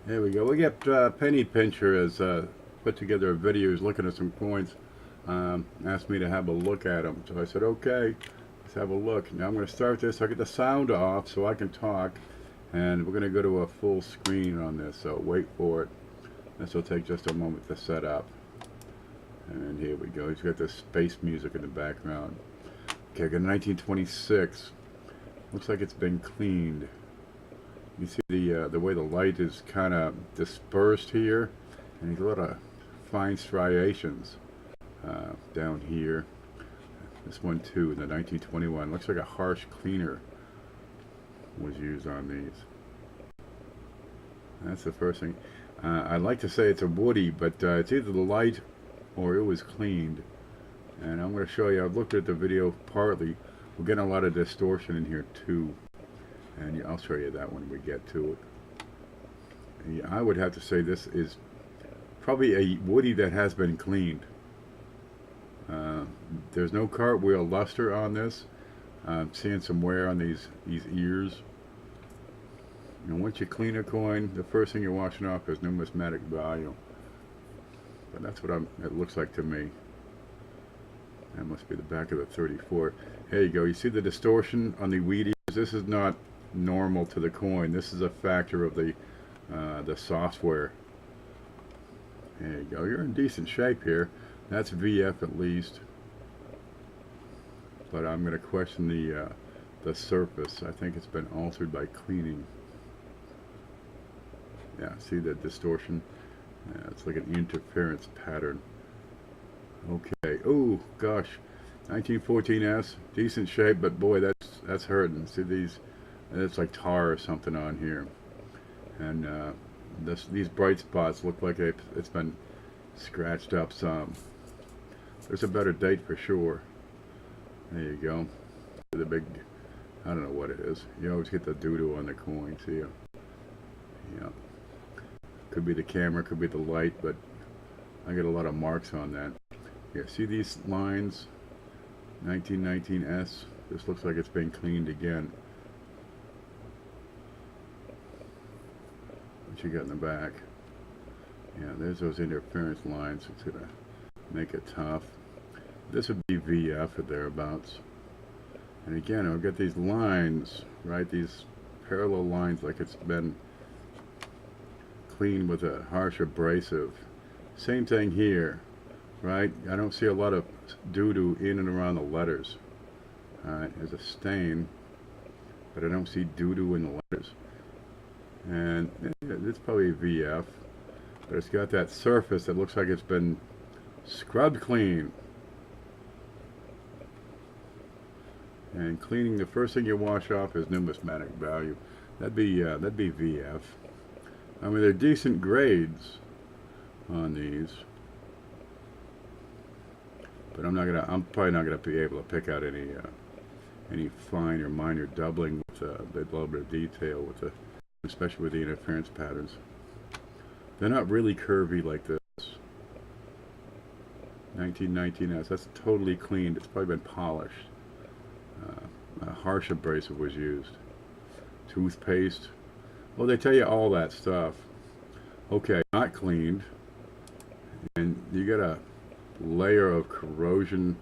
There we go. We got Penny Pincher has put together a video. He's looking at some coins. Asked me to have a look at them. So I said, okay, let's have a look. Now I'm going to start this. I'll get the sound off so I can talk. And we're going to go to a full screen on this. So wait for it. This will take just a moment to set up. And here we go. He's got the space music in the background. Okay, I got 1926. Looks like it's been cleaned. You see the way the light is kind of dispersed here, and there's a lot of fine striations down here. This one too, in the 1921, looks like a harsh cleaner was used on these. That's the first thing. I'd like to say it's a woody, but it's either the light or it was cleaned. And I'm going to show you. I've looked at the video partly. We're getting a lot of distortion in here too. And I'll show you that when we get to it. I would have to say this is probably a woody that has been cleaned. There's no cartwheel luster on this. I'm seeing some wear on these ears. And once you clean a coin, the first thing you're washing off is numismatic value. But that's what it looks like to me. That must be the back of the 34. Here you go. You see the distortion on the wheat ears? This is not normal to the coin. This is a factor of the software. There you go. You're in decent shape here. That's VF at least. But I'm going to question the surface. I think it's been altered by cleaning. Yeah, see the distortion? Yeah, it's like an interference pattern. Okay. Oh gosh, 1914S, decent shape, but boy, that's hurting. See these? It's like tar or something on here, and these bright spots look like it's been scratched up some. There's a better date for sure. There you go. The big, I don't know what it is. You always get the doo-doo on the coin, see ya. Yeah. Could be the camera, could be the light, but I get a lot of marks on that. Yeah, see these lines? 1919S. This looks like it's been cleaned again. What you got in the back? Yeah, there's those interference lines. It's gonna make it tough. This would be VF or thereabout. And again, I'll get these lines, right? These parallel lines like it's been cleaned with a harsh abrasive. Same thing here, right? I don't see a lot of doo-doo in and around the letters. Alright, there's a stain, but I don't see doo-doo in the letters. And it's probably VF, but it's got that surface that looks like it's been scrubbed clean. And cleaning, the first thing you wash off is numismatic value. That'd be VF. I mean, they're decent grades on these, but I'm probably not gonna be able to pick out any fine or minor doubling with the little bit of detail with the, especially with the interference patterns. They're not really curvy like this. 1919S, that's totally cleaned. It's probably been polished. A harsh abrasive was used. Toothpaste. Well, they tell you all that stuff. Okay, not cleaned. And you got a layer of corrosion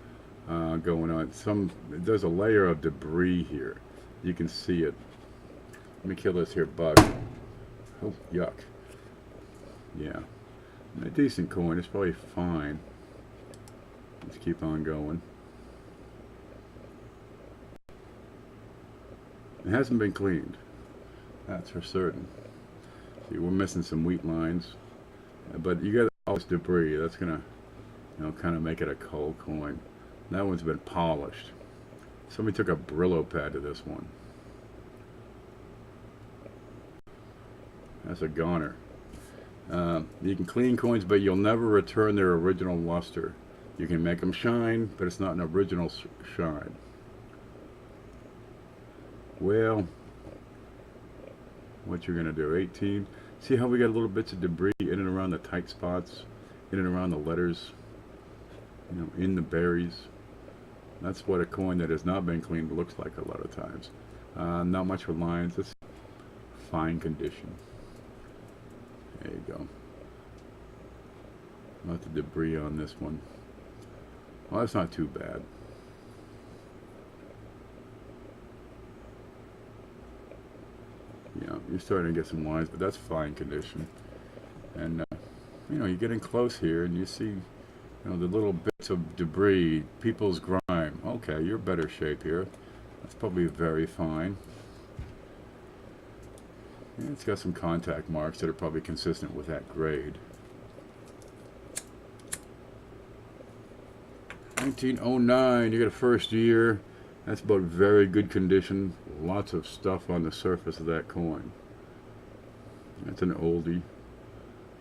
going on. There's a layer of debris here. You can see it. Let me kill this here bug. Oh, yuck. Yeah. A decent coin. It's probably fine. Let's keep on going. It hasn't been cleaned. That's for certain. See, we're missing some wheat lines. But you got all this debris. That's going to, kind of make it a cold coin. That one's been polished. Somebody took a Brillo pad to this one. That's a goner. You can clean coins, but you'll never return their original luster. You can make them shine, but it's not an original shine. Well, what you're going to do, 18. See how we got little bits of debris in and around the tight spots, in and around the letters, in the berries. That's what a coin that has not been cleaned looks like a lot of times. Not much for lines. It's fine condition. There you go. Lots of debris on this one. Well, that's not too bad. Yeah, you're starting to get some lines, but that's fine condition. And you know, you get in close here and you see, you know, the little bits of debris, people's grime. Okay, you're better shape here. That's probably very fine. Yeah, it's got some contact marks that are probably consistent with that grade. 1909, you got a first year. That's about very good condition. Lots of stuff on the surface of that coin. That's an oldie.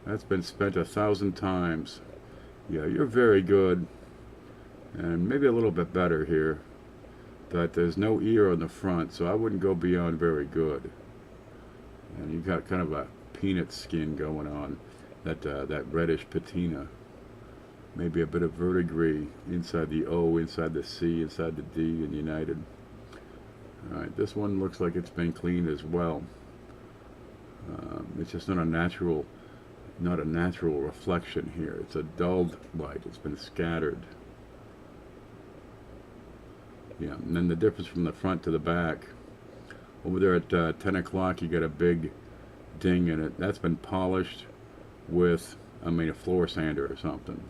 That's been spent 1,000 times. Yeah, you're very good. And maybe a little bit better here. But there's no ear on the front, so I wouldn't go beyond very good. And you've got kind of a peanut skin going on. That reddish patina. Maybe a bit of verdigris inside the O, inside the C, inside the D in United. Alright, this one looks like it's been cleaned as well. It's just not a natural reflection here. It's a dulled light. It's been scattered. Yeah, and then the difference from the front to the back. Over there at 10 o'clock, you got a big ding in it. That's been polished with, a floor sander or something.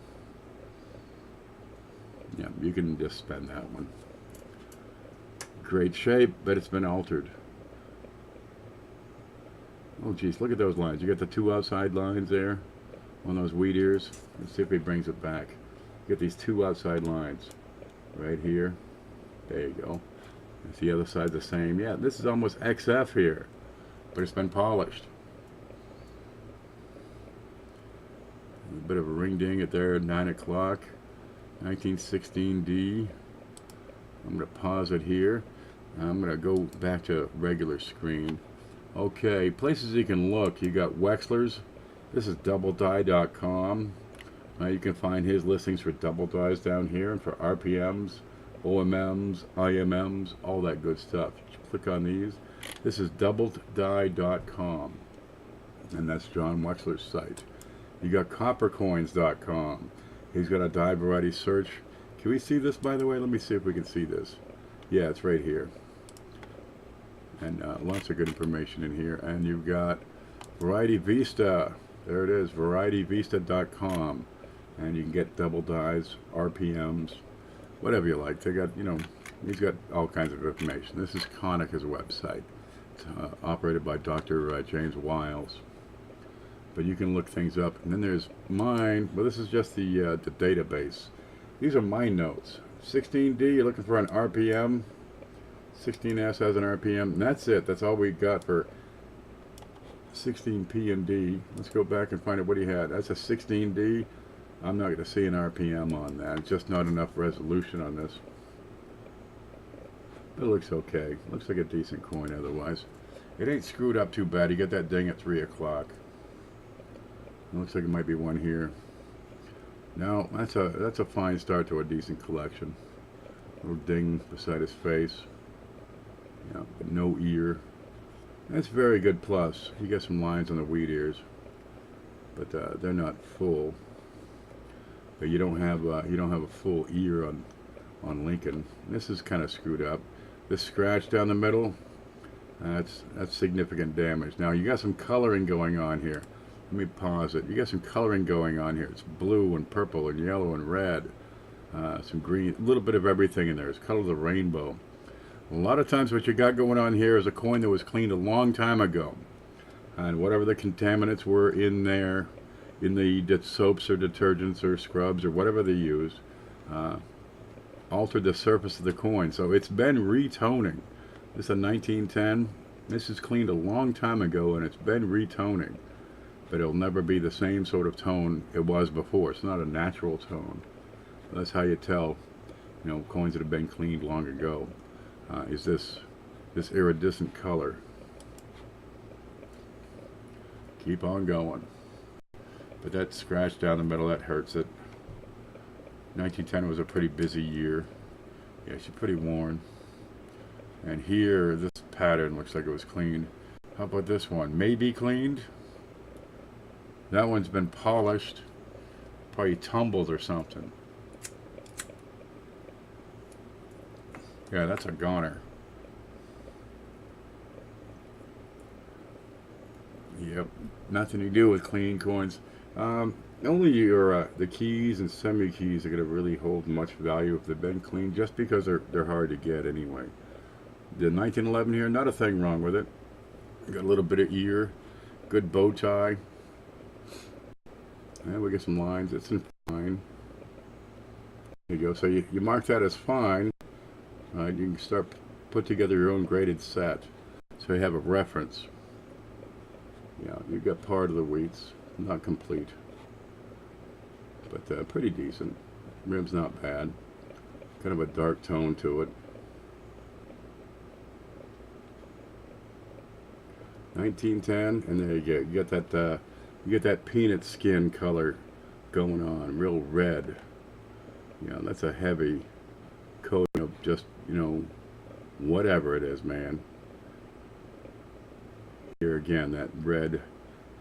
Yeah, you can just spend that one. Great shape, but it's been altered. Oh geez, look at those lines. You got the two outside lines there on those wheat ears. Let's see if he brings it back. You get these two outside lines right here. There you go. It's the other side the same. Yeah, this is almost XF here, but it's been polished. A bit of a ring ding at there at 9 o'clock. 1916D. I'm going to pause it here. I'm going to go back to regular screen. Okay, places you can look. You got Wexler's. This is doubledie.com. You can find his listings for double dies down here and for RPMs, OMMs, IMMs, all that good stuff. Click on these. This is doubledie.com, and that's John Wexler's site. You got coppercoins.com. He's got a die variety search. Can we see this, by the way? Let me see if we can see this. Yeah, it's right here. And lots of good information in here. And you've got Variety Vista. There it is, varietyvista.com. And you can get double dies, RPMs, whatever you like. They got, he's got all kinds of information. This is Konicka's website. It's operated by Dr. James Wiles. But you can look things up. And then there's mine. Well, this is just the database. These are my notes. 16D, you're looking for an RPM. 16S has an RPM. And that's it. That's all we got for 16P and D. Let's go back and find out what he had. That's a 16D. I'm not going to see an RPM on that. It's just not enough resolution on this. But it looks okay. Looks like a decent coin otherwise. It ain't screwed up too bad. You get that ding at 3 o'clock. It looks like it might be one here. No, that's a fine start to a decent collection. Little ding beside his face. Yeah, but no ear. That's very good plus. You get some lines on the wheat ears, but they're not full. But you don't have a full ear on Lincoln. This is kind of screwed up. This scratch down the middle, that's significant damage. Now you got some coloring going on here. Let me pause it. You got some coloring going on here. It's blue and purple and yellow and red. Some green, a little bit of everything in there. It's color of the rainbow. A lot of times what you got going on here is a coin that was cleaned a long time ago. And whatever the contaminants were in there, in the soaps or detergents or scrubs or whatever they used, altered the surface of the coin. So it's been retoning. This is a 1910. This is cleaned a long time ago and it's been retoning. But it'll never be the same sort of tone it was before. It's not a natural tone. That's how you tell, coins that have been cleaned long ago. Is this iridescent color. Keep on going. But that scratch down the middle, that hurts it. 1910 was a pretty busy year. Yeah, she's pretty worn. And here, this pattern looks like it was cleaned. How about this one? Maybe cleaned? That one's been polished, probably tumbled or something. Yeah, that's a goner. Yep, nothing to do with clean coins. Only your the keys and semi keys are gonna really hold much value if they've been cleaned, just because they're hard to get anyway. The 1911 here, not a thing wrong with it. Got a little bit of ear, good bow tie. And we get some lines. It's in fine. There you go. So you mark that as fine. You can start put together your own graded set, so you have a reference. Yeah, you got part of the wheats, not complete, but pretty decent. Rim's not bad. Kind of a dark tone to it. 1910, and there you go. You get that peanut skin color going on, real red. You know, that's a heavy coating of just, you know, whatever it is, man. Here again, that red,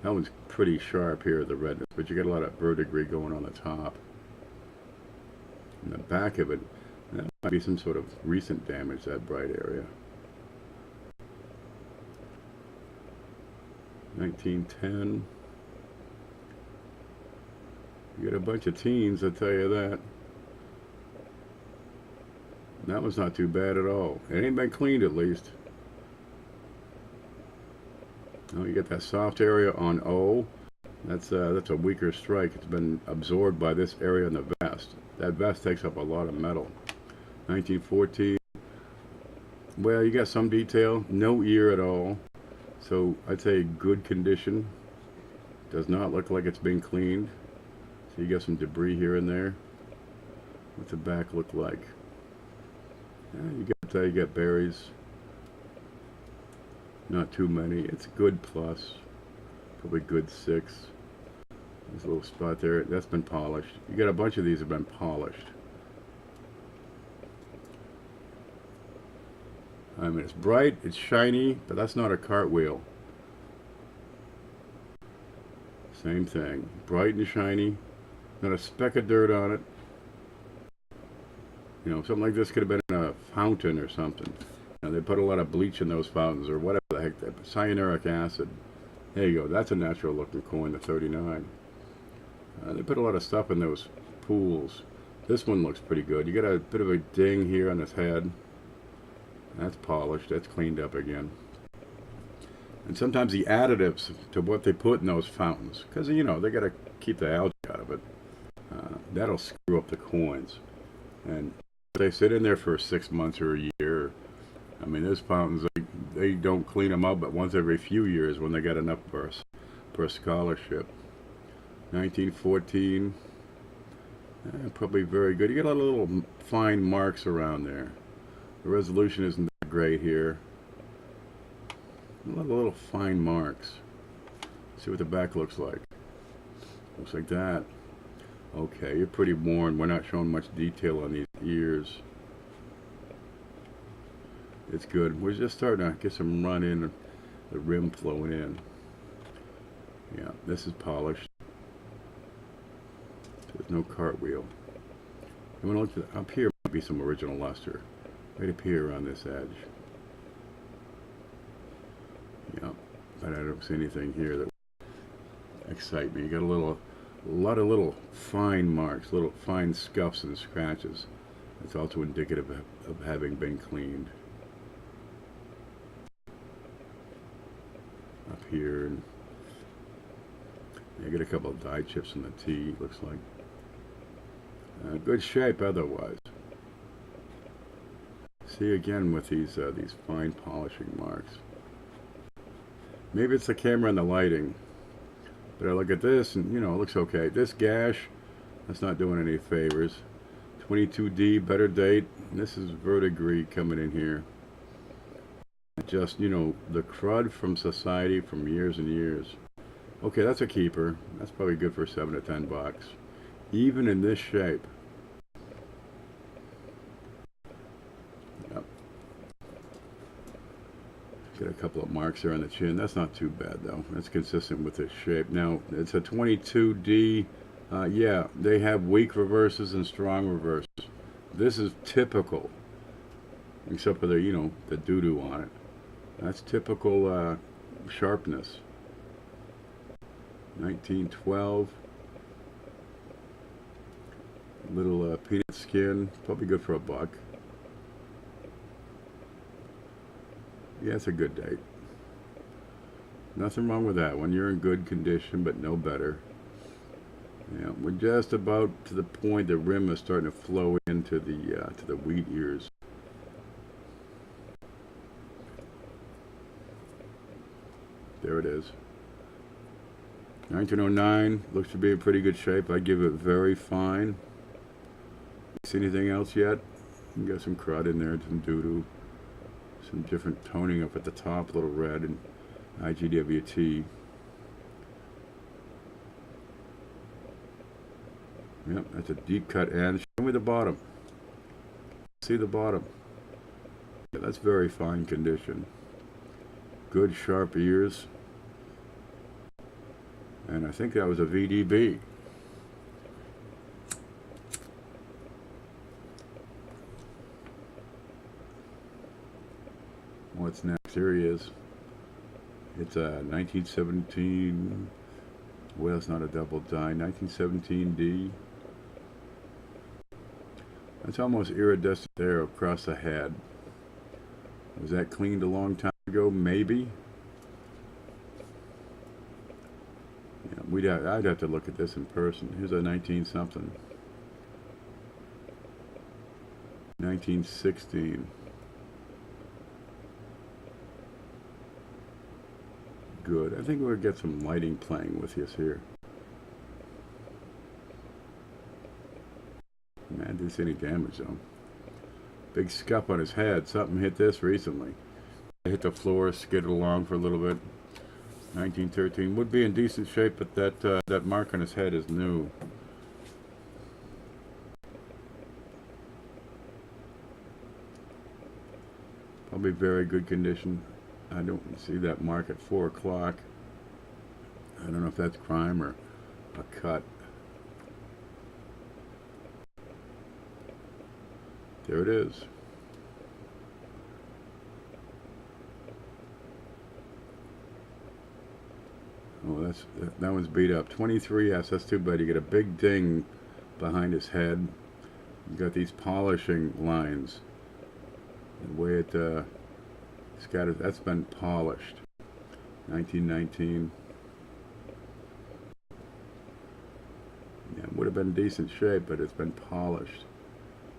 that one's pretty sharp here, the redness, but you get a lot of verdigris going on the top. And the back of it, that might be some sort of recent damage, that bright area. 1910. You get a bunch of teens, I'll tell you that. That one's not too bad at all. It ain't been cleaned at least. Oh, you get that soft area on O. That's a weaker strike. It's been absorbed by this area in the vest. That vest takes up a lot of metal. 1914. Well, you got some detail. No ear at all. So I'd say good condition. Does not look like it's been cleaned. So you got some debris here and there. What's the back look like? Yeah, you got berries. Not too many. It's good plus. Probably good 6. There's a little spot there. That's been polished. You got a bunch of these have been polished. I mean, it's bright, it's shiny, but that's not a cartwheel. Same thing. Bright and shiny. Not a speck of dirt on it. You know, something like this could have been in a fountain or something. You know, they put a lot of bleach in those fountains or whatever the heck. Cyanuric acid. There you go. That's a natural looking coin, the 39. They put a lot of stuff in those pools. This one looks pretty good. You got a bit of a ding here on his head. That's polished. That's cleaned up again. And sometimes the additives to what they put in those fountains, because, you know, they got to keep the algae out of it, that'll screw up the coins. And they sit in there for 6 months or a year. I mean, those fountains, they don't clean them up but once every few years when they got enough for a scholarship. 1914, probably very good. You get a lot of little fine marks around there. The resolution isn't that great here. A lot of little fine marks. See what the back looks like. Looks like that. Okay, you're pretty worn. We're not showing much detail on these ears. It's good. We're just starting to get some run in, the rim flowing in. Yeah, this is polished. There's no cartwheel. You want to look up here, might be some original luster. Right up here on this edge. Yeah, but I don't see anything here that would excite me. You got a lot of little fine marks, little fine scuffs and scratches. It's also indicative of having been cleaned. Up here, and you get a couple of dye chips in the T, looks like. Good shape otherwise. See again with these fine polishing marks. Maybe it's the camera and the lighting, but I look at this and, you know, it looks okay. This gash, that's not doing any favors. 22D, better date. And this is verdigris coming in here. Just, you know, the crud from society from years and years. Okay, that's a keeper. That's probably good for $7 to $10. Even in this shape. Yep. Get a couple of marks there on the chin. That's not too bad though. That's consistent with this shape. Now it's a 22D. Yeah, they have weak reverses and strong reverses. This is typical, except for the, you know, the doo-doo on it. That's typical sharpness. 1912. Little peanut skin, probably good for $1. Yeah, it's a good date. Nothing wrong with that one. You're in good condition, but no better. Yeah, we're just about to the point the rim is starting to flow into the wheat ears. There it is. 1909 looks to be in pretty good shape. I give it very fine. See anything else yet? You got some crud in there, some doo-doo, some different toning up at the top, a little red, and IGWT. Yep, that's a deep cut end. Show me the bottom. See the bottom. Yeah, that's very fine condition. Good sharp ears. And I think that was a VDB. What's next? Here he is. It's a 1917. Well, it's not a double die. 1917D. That's almost iridescent there across the head. Was that cleaned a long time ago? Maybe. Yeah, I'd have to look at this in person. Here's a 19-something. 1916. Good. I think we'll get some lighting playing with us here. Man, didn't see any damage though. Big scuff on his head. Something hit this recently. It hit the floor, skidded along for a little bit. 1913 would be in decent shape, but that mark on his head is new. Probably very good condition. I don't see that mark at 4 o'clock. I don't know if that's crime or a cut. There it is. Oh, that one's beat up. 23S. That's too bad. You get a big ding behind his head. You got these polishing lines. The way it scattered. That's been polished. 1919. Yeah, it would have been in decent shape, but it's been polished.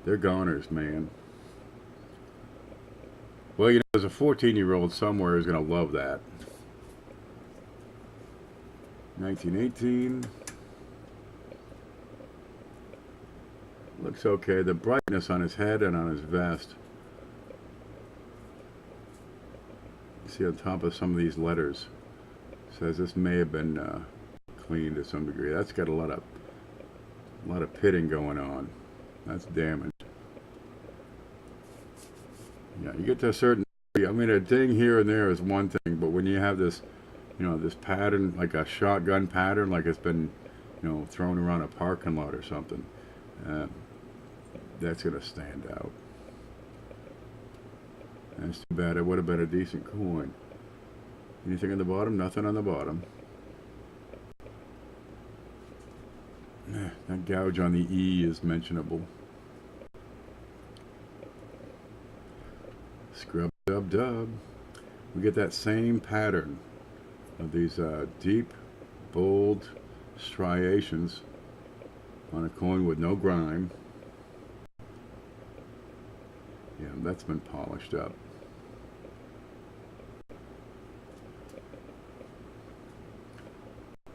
They're goners, man. Well, you know, there's a 14-year-old somewhere who's going to love that. 1918. Looks okay. The brightness on his head and on his vest. You see on top of some of these letters. It says this may have been cleaned to some degree. That's got a lot of pitting going on. That's damage. Yeah, you get to a certain degree. I mean, a ding here and there is one thing, but when you have this, you know, this pattern, like a shotgun pattern, like it's been, you know, thrown around a parking lot or something, that's going to stand out. That's too bad. It would have been a decent coin. Anything on the bottom? Nothing on the bottom. That gouge on the E is mentionable. Scrub dub dub. We get that same pattern of these deep, bold striations on a coin with no grime. Yeah, that's been polished up.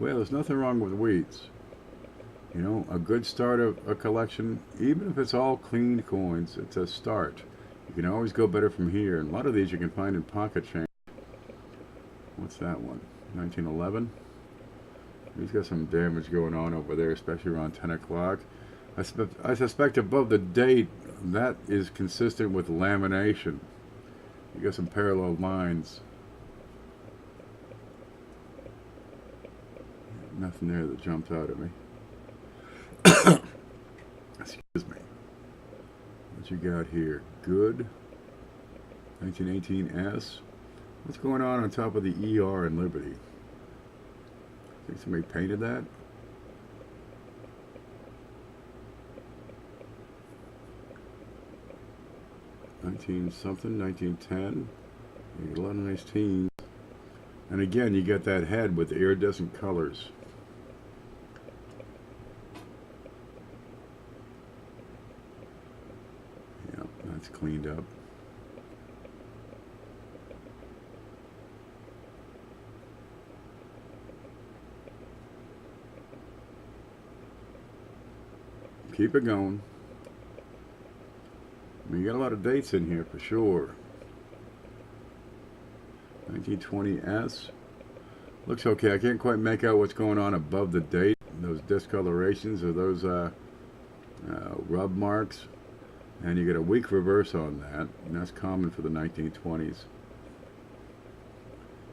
Well, there's nothing wrong with wheats. You know, a good start of a collection, even if it's all cleaned coins, it's a start. You can always go better from here. And a lot of these you can find in pocket change. What's that one? 1911? He's got some damage going on over there, especially around 10 o'clock. I suspect above the date, that is consistent with lamination. You got some parallel lines Nothing there that jumped out at me. Excuse me. What you got here? Good. 1918S. What's going on top of the ER in Liberty? Think somebody painted that? Something, 1910. You get a lot of nice teens. And again, you get that head with the iridescent colors. Yeah, that's cleaned up. Keep it going. I mean, you got a lot of dates in here for sure. 1920S. Looks okay. I can't quite make out what's going on above the date. Those discolorations or those rub marks. And you get a weak reverse on that. And that's common for the 1920s.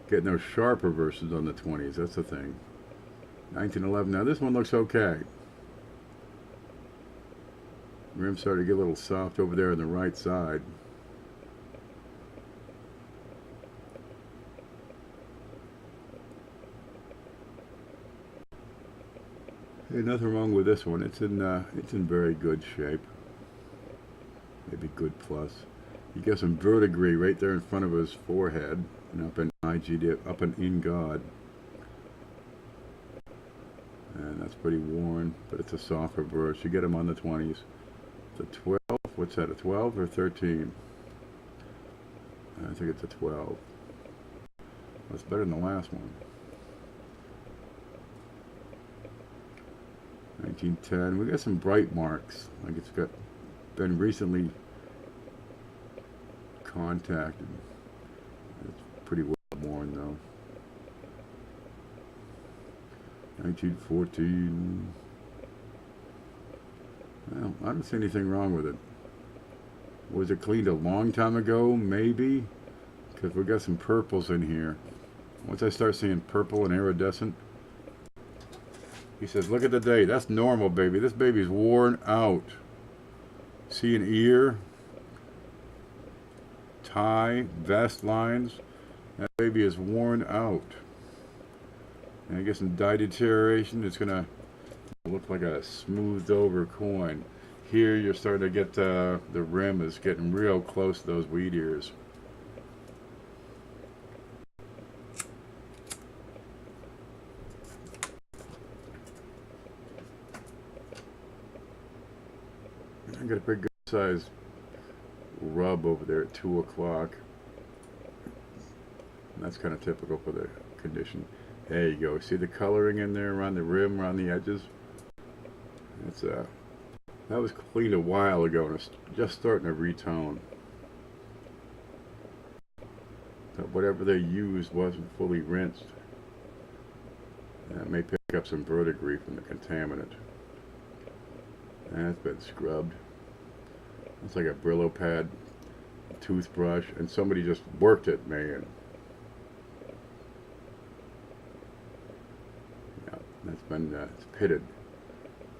Getting those sharp reverses on the 20s. That's the thing. 1911. Now this one looks okay. Rim started to get a little soft over there on the right side. Hey, nothing wrong with this one. It's in very good shape. Maybe good plus. You get some verdigris right there in front of his forehead and up in IGD, up and in God. And that's pretty worn, but it's a soft reverse. You get them on the 20s. The 12, what's that, a 12 or 13? I think it's a 12. That's better than the last one. 1910, we got some bright marks, like it's been recently contacted. It's pretty well worn though. 1914. Well, I don't see anything wrong with it. Was it cleaned a long time ago? Maybe. Because we got some purples in here. Once I start seeing purple and iridescent. He says, look at the date. That's normal, baby. This baby's worn out. See an ear? Tie, vest lines. That baby is worn out. And I get some dye deterioration. It's going to look like a smoothed over coin. Here you're starting to get the rim is getting real close to those wheat ears. I got a pretty good sized rub over there at 2 o'clock. That's kind of typical for the condition. There you go. See the coloring in there around the rim, around the edges? It's that was cleaned a while ago and it's just starting to retone. But whatever they used wasn't fully rinsed. That may pick up some verdigris from the contaminant. That's been scrubbed. It's like a Brillo pad, a toothbrush, and somebody just worked it, man. Yeah, that's been it's pitted.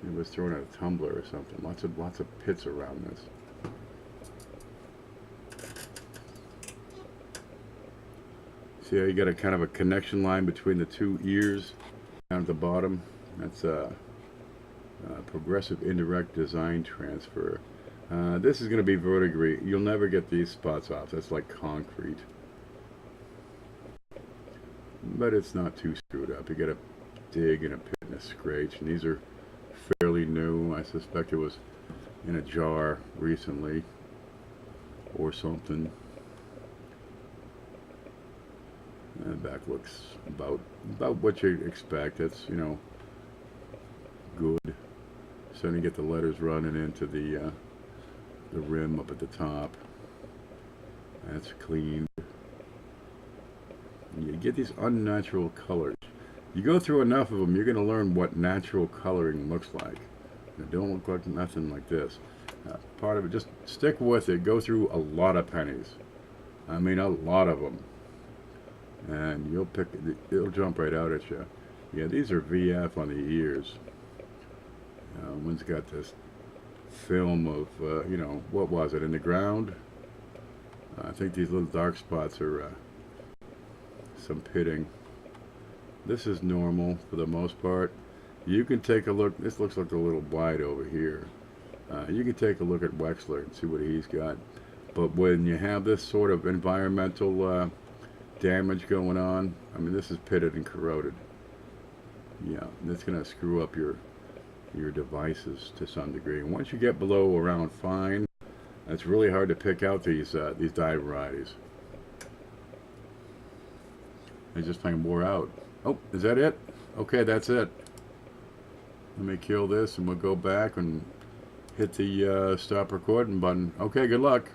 It was thrown in a tumbler or something. Lots of pits around this. See how you got a kind of a connection line between the two ears down at the bottom? That's progressive indirect design transfer. This is going to be verdigris. You'll never get these spots off. That's like concrete. But it's not too screwed up. You got to dig and a pit and a scratch. And these are fairly new. I suspect it was in a jar recently or something. And the back looks about what you'd expect. It's, you know, good. Starting to get the letters running into the rim up at the top. That's clean. You get these unnatural colors. You go through enough of them, you're going to learn what natural coloring looks like. It don't look like nothing like this. Part of it, just stick with it. Go through a lot of pennies. I mean, a lot of them. And you'll pick, it'll jump right out at you. Yeah, these are VF on the ears. One's got this film of, you know, what was it, in the ground? I think these little dark spots are some pitting. This is normal for the most part. You can take a look. This looks like a little wide over here. You can take a look at Wexler and see what he's got. But when you have this sort of environmental damage going on, I mean, this is pitted and corroded. Yeah, that's going to screw up your devices to some degree. And once you get below around fine, it's really hard to pick out these die varieties. They just plain wore out. Oh, is that it? Okay, that's it. Let me kill this and we'll go back and hit the stop recording button. Okay, good luck.